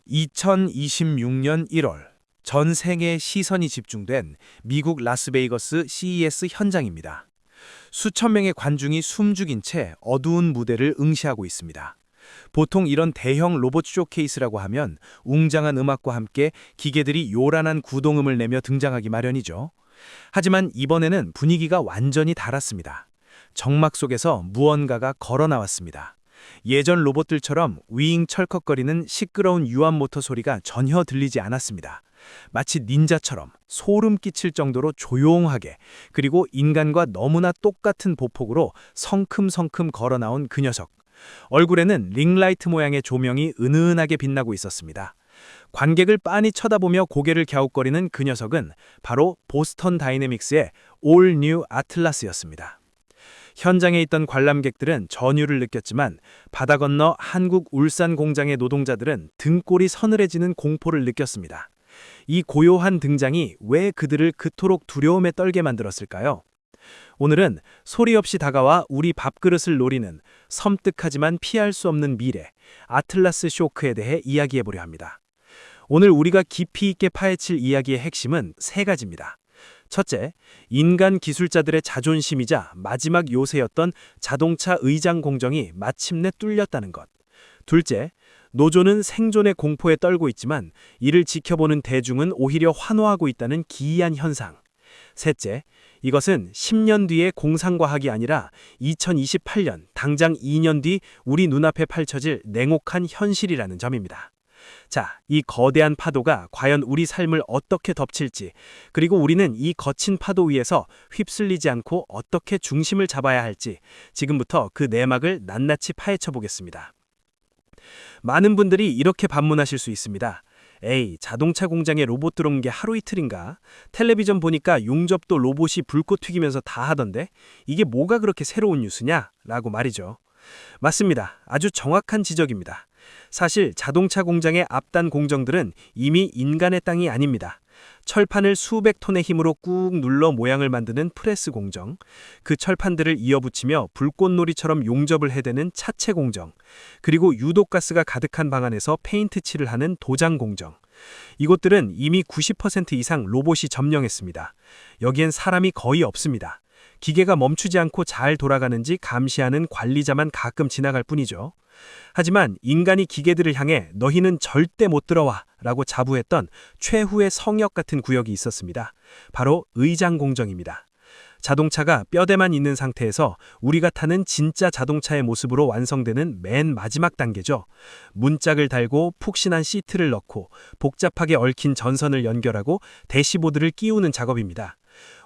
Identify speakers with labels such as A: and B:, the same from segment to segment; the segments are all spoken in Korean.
A: 2026년 1월 전 세계의 시선이 집중된 미국 라스베이거스 CES 현장입니다. 수천 명의 관중이 숨죽인 채 어두운 무대를 응시하고 있습니다. 보통 이런 대형 로봇 쇼케이스라고 하면 웅장한 음악과 함께 기계들이 요란한 구동음을 내며 등장하기 마련이죠. 하지만 이번에는 분위기가 완전히 달랐습니다. 정막 속에서 무언가가 걸어 나왔습니다. 예전 로봇들처럼 윙 철컥거리는 시끄러운 유압 모터 소리가 전혀 들리지 않았습니다. 마치 닌자처럼 소름 끼칠 정도로 조용하게, 그리고 인간과 너무나 똑같은 보폭으로 성큼성큼 걸어 나온 그 녀석. 얼굴에는 링라이트 모양의 조명이 은은하게 빛나고 있었습니다. 관객을 빤히 쳐다보며 고개를 갸웃거리는 그 녀석은 바로 보스턴 다이내믹스의 올 뉴 아틀라스였습니다. 현장에 있던 관람객들은 전율을 느꼈지만 바다 건너 한국 울산 공장의 노동자들은 등골이 서늘해지는 공포를 느꼈습니다. 이 고요한 등장이 왜 그들을 그토록 두려움에 떨게 만들었을까요? 오늘은 소리 없이 다가와 우리 밥그릇을 노리는 섬뜩하지만 피할 수 없는 미래, 아틀라스 쇼크에 대해 이야기해보려 합니다. 오늘 우리가 깊이 있게 파헤칠 이야기의 핵심은 세 가지입니다. 첫째, 인간 기술자들의 자존심이자 마지막 요새였던 자동차 의장 공정이 마침내 뚫렸다는 것. 둘째, 노조는 생존의 공포에 떨고 있지만 이를 지켜보는 대중은 오히려 환호하고 있다는 기이한 현상. 셋째, 이것은 10년 뒤의 공상과학이 아니라 2028년, 당장 2년 뒤 우리 눈앞에 펼쳐질 냉혹한 현실이라는 점입니다. 자, 이 거대한 파도가 과연 우리 삶을 어떻게 덮칠지, 그리고 우리는 이 거친 파도 위에서 휩쓸리지 않고 어떻게 중심을 잡아야 할지 지금부터 그 내막을 낱낱이 파헤쳐 보겠습니다. 많은 분들이 이렇게 반문하실 수 있습니다. 에이, 자동차 공장에 로봇 들어온 게 하루 이틀인가? 텔레비전 보니까 용접도 로봇이 불꽃 튀기면서 다 하던데 이게 뭐가 그렇게 새로운 뉴스냐? 라고 말이죠. 맞습니다. 아주 정확한 지적입니다. 사실 자동차 공장의 앞단 공정들은 이미 인간의 땅이 아닙니다. 철판을 수백 톤의 힘으로 꾹 눌러 모양을 만드는 프레스 공정, 그 철판들을 이어붙이며 불꽃놀이처럼 용접을 해대는 차체 공정, 그리고 유독가스가 가득한 방 안에서 페인트 칠을 하는 도장 공정. 이곳들은 이미 90% 이상 로봇이 점령했습니다. 여기엔 사람이 거의 없습니다. 기계가 멈추지 않고 잘 돌아가는지 감시하는 관리자만 가끔 지나갈 뿐이죠. 하지만 인간이 기계들을 향해 너희는 절대 못 들어와 라고 자부했던 최후의 성역 같은 구역이 있었습니다. 바로 의장 공정입니다. 자동차가 뼈대만 있는 상태에서 우리가 타는 진짜 자동차의 모습으로 완성되는 맨 마지막 단계죠. 문짝을 달고 푹신한 시트를 넣고 복잡하게 얽힌 전선을 연결하고 대시보드를 끼우는 작업입니다.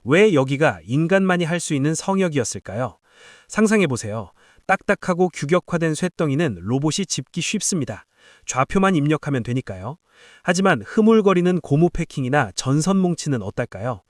A: 왜 여기가 인간만이 할 수 있는 성역이었을까요? 상상해보세요. 딱딱하고 규격화된 쇳덩이는 로봇이 짚기 쉽습니다. 좌표만 입력하면 되니까요. 하지만 흐물거리는 고무 패킹이나 전선 뭉치는 어떨까요?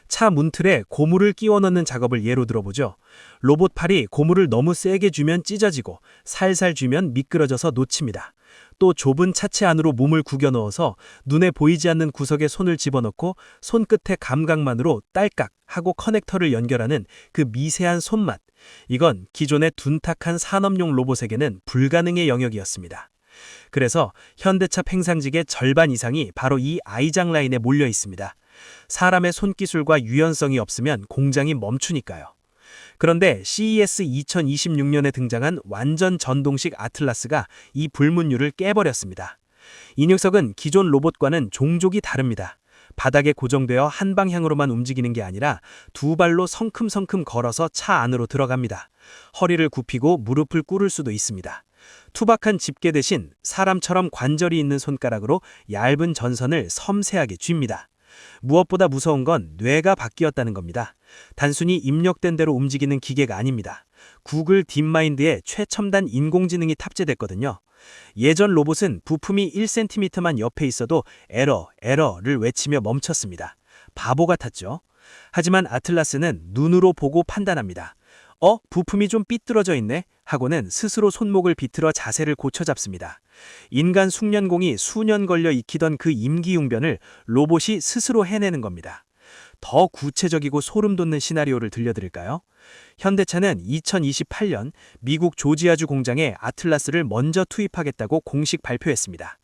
A: 차 문틀에 고무를 끼워 넣는 작업을 예로 들어보죠. 로봇 팔이 고무를 너무 세게 쥐면 찢어지고 살살 쥐면 미끄러져서 놓칩니다. 또 좁은 차체 안으로 몸을 구겨 넣어서 눈에 보이지 않는 구석에 손을 집어넣고 손끝의 감각만으로 딸깍 하고 커넥터를 연결하는 그 미세한 손맛. 이건 기존의 둔탁한 산업용 로봇에게는 불가능의 영역이었습니다. 그래서 현대차 팽상직의 절반 이상이 바로 이 아이장 라인에 몰려 있습니다. 사람의 손기술과 유연성이 없으면 공장이 멈추니까요. 그런데 CES 2026년에 등장한 완전 전동식 아틀라스가 이 불문율을 깨버렸습니다. 이 녀석은 기존 로봇과는 종족이 다릅니다. 바닥에 고정되어 한 방향으로만 움직이는 게 아니라 두 발로 성큼성큼 걸어서 차 안으로 들어갑니다. 허리를 굽히고 무릎을 꿇을 수도 있습니다. 투박한 집게 대신 사람처럼 관절이 있는 손가락으로 얇은 전선을 섬세하게 쥡니다. 무엇보다 무서운 건 뇌가 바뀌었다는 겁니다. 단순히 입력된 대로 움직이는 기계가 아닙니다. 구글 딥마인드에 최첨단 인공지능이 탑재됐거든요. 예전 로봇은 부품이 1cm만 옆에 있어도 에러를 외치며 멈췄습니다. 바보 같았죠. 하지만 아틀라스는 눈으로 보고 판단합니다. 부품이 좀 삐뚤어져 있네 하고는 스스로 손목을 비틀어 자세를 고쳐 잡습니다. 인간 숙련공이 수년 걸려 익히던 그 임기응변을 로봇이 스스로 해내는 겁니다. 더 구체적이고 소름 돋는 시나리오를 들려드릴까요? 현대차는 2028년 미국 조지아주 공장에 아틀라스를 먼저 투입하겠다고 공식 발표했습니다.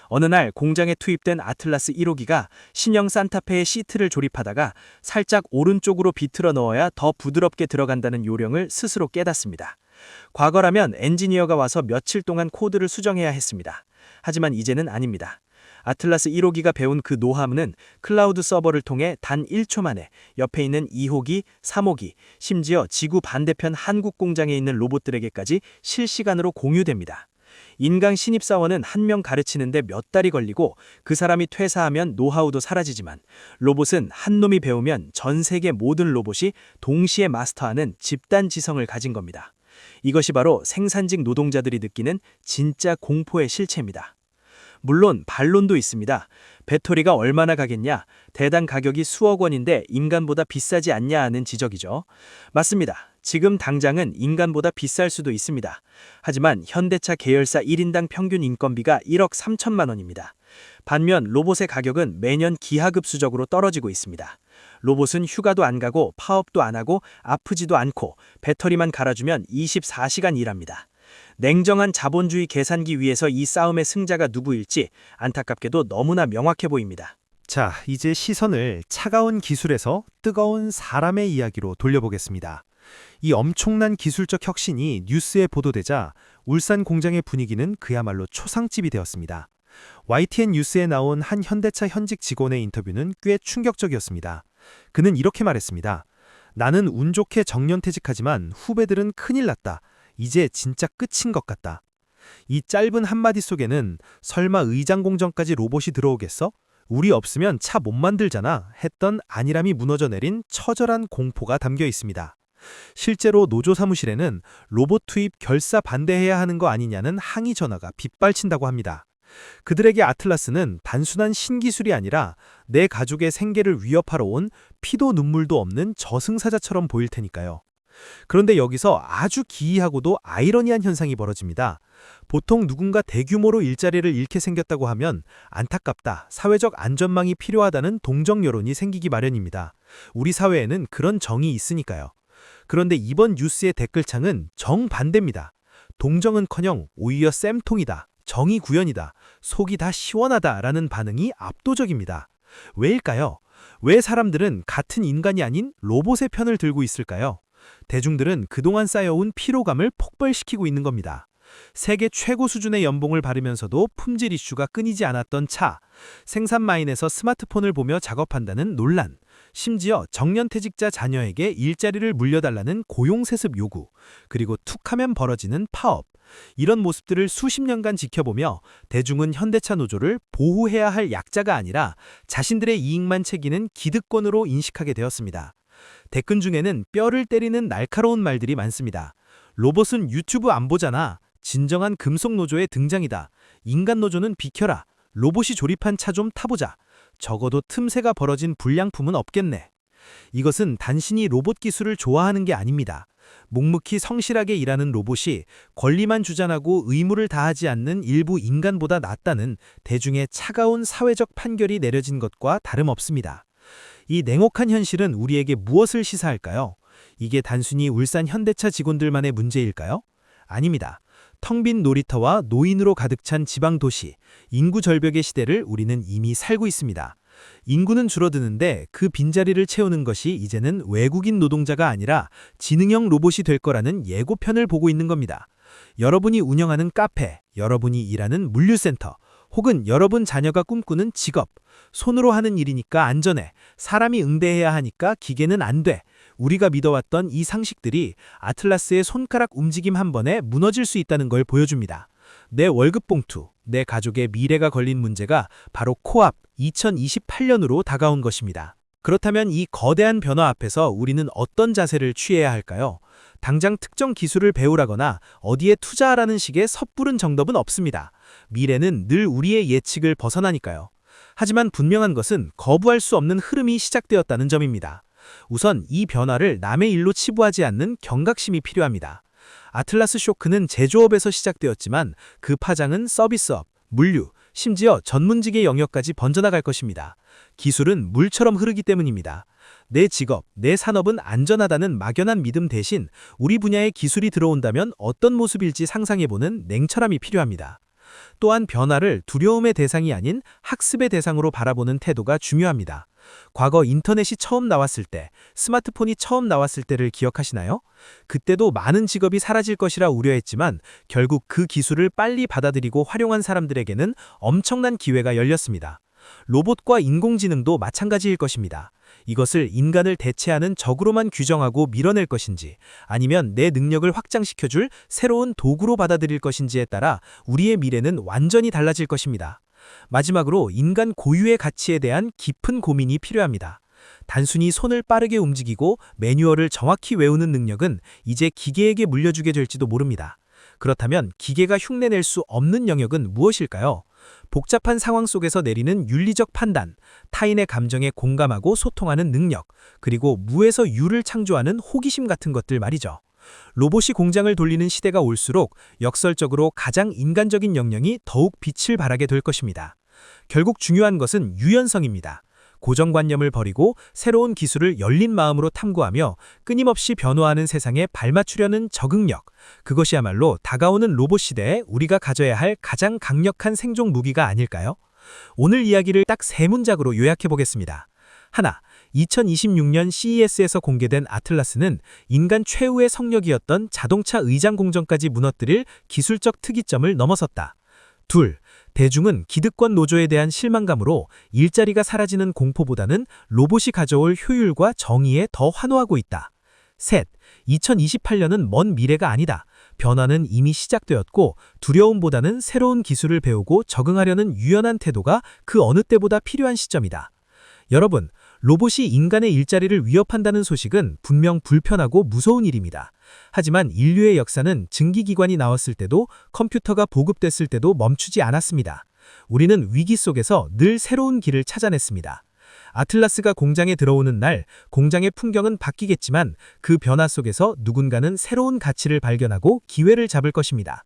A: 어느 날 공장에 투입된 아틀라스 1호기가 신형 산타페의 시트를 조립하다가 살짝 오른쪽으로 비틀어 넣어야 더 부드럽게 들어간다는 요령을 스스로 깨닫습니다. 과거라면 엔지니어가 와서 며칠 동안 코드를 수정해야 했습니다. 하지만 이제는 아닙니다. 아틀라스 1호기가 배운 그 노하우는 클라우드 서버를 통해 단 1초 만에 옆에 있는 2호기, 3호기, 심지어 지구 반대편 한국 공장에 있는 로봇들에게까지 실시간으로 공유됩니다. 인강 신입사원은 한 명 가르치는데 몇 달이 걸리고 그 사람이 퇴사하면 노하우도 사라지지만 로봇은 한 놈이 배우면 전 세계 모든 로봇이 동시에 마스터하는 집단 지성을 가진 겁니다. 이것이 바로 생산직 노동자들이 느끼는 진짜 공포의 실체입니다. 물론 반론도 있습니다. 배터리가 얼마나 가겠냐, 대당 가격이 수억 원인데 인간보다 비싸지 않냐 하는 지적이죠. 맞습니다. 지금 당장은 인간보다 비쌀 수도 있습니다. 하지만 현대차 계열사 1인당 평균 인건비가 1억 3천만 원입니다. 반면 로봇의 가격은 매년 기하급수적으로 떨어지고 있습니다. 로봇은 휴가도 안 가고 파업도 안 하고 아프지도 않고 배터리만 갈아주면 24시간 일합니다. 냉정한 자본주의 계산기 위에서 이 싸움의 승자가 누구일지 안타깝게도 너무나 명확해 보입니다.
B: 자, 이제 시선을 차가운 기술에서 뜨거운 사람의 이야기로 돌려보겠습니다. 이 엄청난 기술적 혁신이 뉴스에 보도되자 울산 공장의 분위기는 그야말로 초상집이 되었습니다. YTN 뉴스에 나온 한 현대차 현직 직원의 인터뷰는 꽤 충격적이었습니다. 그는 이렇게 말했습니다. 나는 운 좋게 정년퇴직하지만 후배들은 큰일 났다. 이제 진짜 끝인 것 같다. 이 짧은 한마디 속에는 설마 의장공정까지 로봇이 들어오겠어? 우리 없으면 차 못 만들잖아 했던 안일함이 무너져 내린 처절한 공포가 담겨 있습니다. 실제로 노조 사무실에는 로봇 투입 결사 반대해야 하는 거 아니냐는 항의 전화가 빗발친다고 합니다. 그들에게 아틀라스는 단순한 신기술이 아니라 내 가족의 생계를 위협하러 온 피도 눈물도 없는 저승사자처럼 보일 테니까요. 그런데 여기서 아주 기이하고도 아이러니한 현상이 벌어집니다. 보통 누군가 대규모로 일자리를 잃게 생겼다고 하면 안타깝다, 사회적 안전망이 필요하다는 동정 여론이 생기기 마련입니다. 우리 사회에는 그런 정이 있으니까요. 그런데 이번 뉴스의 댓글창은 정반대입니다. 동정은커녕 오히려 쌤통이다, 정의 구현이다, 속이 다 시원하다라는 반응이 압도적입니다. 왜일까요? 왜 사람들은 같은 인간이 아닌 로봇의 편을 들고 있을까요? 대중들은 그동안 쌓여온 피로감을 폭발시키고 있는 겁니다. 세계 최고 수준의 연봉을 받으면서도 품질 이슈가 끊이지 않았던 차, 생산 마인에서 스마트폰을 보며 작업한다는 논란, 심지어 정년퇴직자 자녀에게 일자리를 물려달라는 고용세습 요구, 그리고 툭하면 벌어지는 파업, 이런 모습들을 수십 년간 지켜보며 대중은 현대차 노조를 보호해야 할 약자가 아니라 자신들의 이익만 챙기는 기득권으로 인식하게 되었습니다. 댓글 중에는 뼈를 때리는 날카로운 말들이 많습니다. 로봇은 유튜브 안 보잖아. 진정한 금속노조의 등장이다. 인간 노조는 비켜라. 로봇이 조립한 차 좀 타보자. 적어도 틈새가 벌어진 불량품은 없겠네. 이것은 단순히 로봇 기술을 좋아하는 게 아닙니다. 묵묵히 성실하게 일하는 로봇이 권리만 주장하고 의무를 다하지 않는 일부 인간보다 낫다는 대중의 차가운 사회적 판결이 내려진 것과 다름없습니다. 이 냉혹한 현실은 우리에게 무엇을 시사할까요? 이게 단순히 울산 현대차 직원들만의 문제일까요? 아닙니다. 텅 빈 놀이터와 노인으로 가득 찬 지방 도시, 인구 절벽의 시대를 우리는 이미 살고 있습니다. 인구는 줄어드는데 그 빈자리를 채우는 것이 이제는 외국인 노동자가 아니라 지능형 로봇이 될 거라는 예고편을 보고 있는 겁니다. 여러분이 운영하는 카페, 여러분이 일하는 물류센터, 혹은 여러분 자녀가 꿈꾸는 직업, 손으로 하는 일이니까 안전해, 사람이 응대해야 하니까 기계는 안 돼. 우리가 믿어왔던 이 상식들이 아틀라스의 손가락 움직임 한 번에 무너질 수 있다는 걸 보여줍니다. 내 월급 봉투, 내 가족의 미래가 걸린 문제가 바로 코앞 2028년으로 다가온 것입니다. 그렇다면 이 거대한 변화 앞에서 우리는 어떤 자세를 취해야 할까요? 당장 특정 기술을 배우라거나 어디에 투자하라는 식의 섣부른 정답은 없습니다. 미래는 늘 우리의 예측을 벗어나니까요. 하지만 분명한 것은 거부할 수 없는 흐름이 시작되었다는 점입니다. 우선 이 변화를 남의 일로 치부하지 않는 경각심이 필요합니다. 아틀라스 쇼크는 제조업에서 시작되었지만 그 파장은 서비스업, 물류, 심지어 전문직의 영역까지 번져나갈 것입니다. 기술은 물처럼 흐르기 때문입니다. 내 직업, 내 산업은 안전하다는 막연한 믿음 대신 우리 분야의 기술이 들어온다면 어떤 모습일지 상상해보는 냉철함이 필요합니다. 또한 변화를 두려움의 대상이 아닌 학습의 대상으로 바라보는 태도가 중요합니다. 과거 인터넷이 처음 나왔을 때, 스마트폰이 처음 나왔을 때를 기억하시나요? 그때도 많은 직업이 사라질 것이라 우려했지만 결국 그 기술을 빨리 받아들이고 활용한 사람들에게는 엄청난 기회가 열렸습니다. 로봇과 인공지능도 마찬가지일 것입니다. 이것을 인간을 대체하는 적으로만 규정하고 밀어낼 것인지, 아니면 내 능력을 확장시켜줄 새로운 도구로 받아들일 것인지에 따라 우리의 미래는 완전히 달라질 것입니다. 마지막으로 인간 고유의 가치에 대한 깊은 고민이 필요합니다. 단순히 손을 빠르게 움직이고 매뉴얼을 정확히 외우는 능력은 이제 기계에게 물려주게 될지도 모릅니다. 그렇다면 기계가 흉내낼 수 없는 영역은 무엇일까요? 복잡한 상황 속에서 내리는 윤리적 판단, 타인의 감정에 공감하고 소통하는 능력, 그리고 무에서 유를 창조하는 호기심 같은 것들 말이죠. 로봇이 공장을 돌리는 시대가 올수록 역설적으로 가장 인간적인 역량이 더욱 빛을 발하게 될 것입니다. 결국 중요한 것은 유연성입니다. 고정관념을 버리고 새로운 기술을 열린 마음으로 탐구하며 끊임없이 변화하는 세상에 발맞추려는 적응력, 그것이야말로 다가오는 로봇 시대에 우리가 가져야 할 가장 강력한 생존 무기가 아닐까요? 오늘 이야기를 딱 세 문장으로 요약해 보겠습니다. 하나, 2026년 CES에서 공개된 아틀라스는 인간 최후의 성역이었던 자동차 의장 공정까지 무너뜨릴 기술적 특이점을 넘어섰다. 둘, 대중은 기득권 노조에 대한 실망감으로 일자리가 사라지는 공포보다는 로봇이 가져올 효율과 정의에 더 환호하고 있다. 셋, 2028년은 먼 미래가 아니다. 변화는 이미 시작되었고 두려움보다는 새로운 기술을 배우고 적응하려는 유연한 태도가 그 어느 때보다 필요한 시점이다. 여러분, 로봇이 인간의 일자리를 위협한다는 소식은 분명 불편하고 무서운 일입니다. 하지만 인류의 역사는 증기기관이 나왔을 때도 컴퓨터가 보급됐을 때도 멈추지 않았습니다. 우리는 위기 속에서 늘 새로운 길을 찾아냈습니다. 아틀라스가 공장에 들어오는 날, 공장의 풍경은 바뀌겠지만 그 변화 속에서 누군가는 새로운 가치를 발견하고 기회를 잡을 것입니다.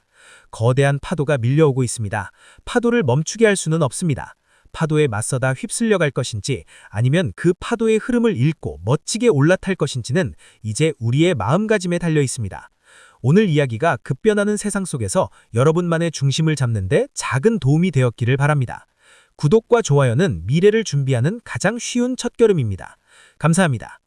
B: 거대한 파도가 밀려오고 있습니다. 파도를 멈추게 할 수는 없습니다. 파도에 맞서다 휩쓸려 갈 것인지 아니면 그 파도의 흐름을 읽고 멋지게 올라탈 것인지는 이제 우리의 마음가짐에 달려 있습니다. 오늘 이야기가 급변하는 세상 속에서 여러분만의 중심을 잡는 데 작은 도움이 되었기를 바랍니다. 구독과 좋아요는 미래를 준비하는 가장 쉬운 첫걸음입니다. 감사합니다.